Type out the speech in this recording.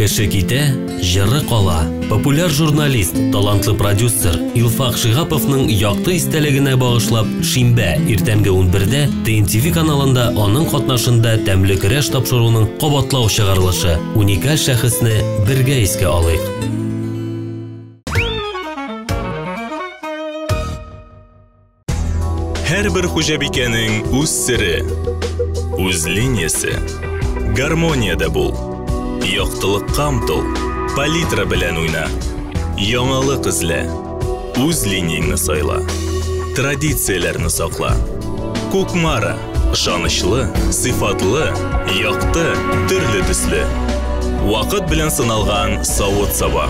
Кеше китә, җыры кала. Популяр журналист, талантлы продюсер Илфак Шигаповның якты истәлегенә багышлап, шимбә иртәнге 11-дә ТНТV каналында аның катнашында тәмле корэш тапшыруның кабатлау чыгарылышы. Уникаль шәхесне бергә искә алыйк. Һәрбер хуҗабикәнең үз сире, үз линиясе. Гармонияда бул. Яктылыкка омтыл, палитра белән уйна. Яңалык эзлә, үз линияңне сайла. Традицияләрне сакла. Кукмара, ышанычлы, сыйфатлы, якты, төрле төсле. Вакыт белән сыналган савыт-саба.